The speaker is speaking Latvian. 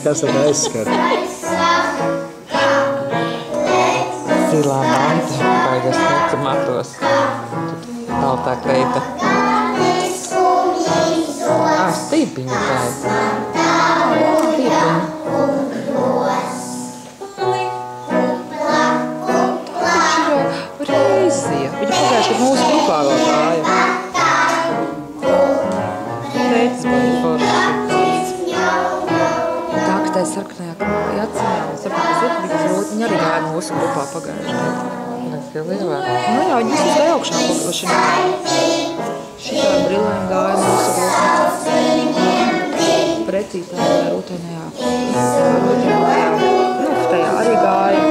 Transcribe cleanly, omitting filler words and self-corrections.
nekas ir aizskar. Zilā manta, baigas neca matos. Baltā kleita. Stīpiņa tā ir. Stīpiņa. Reizija. Viņa pagājuši, kad mūsu grupā vēl gāja. Teicis bija forši. Tā, ka tai sarkanajā kāja atcīmē, un sarkanās Republikas rūti, viņa arī gāja mūsu grupā pagājuši. Tie lielāk. Nu jā, viņi visi gāja augšā pagājuši. Šitā brilēm gāja mūsu grupā. Pretī tā rūtainajā. Nu, tajā arī gāja.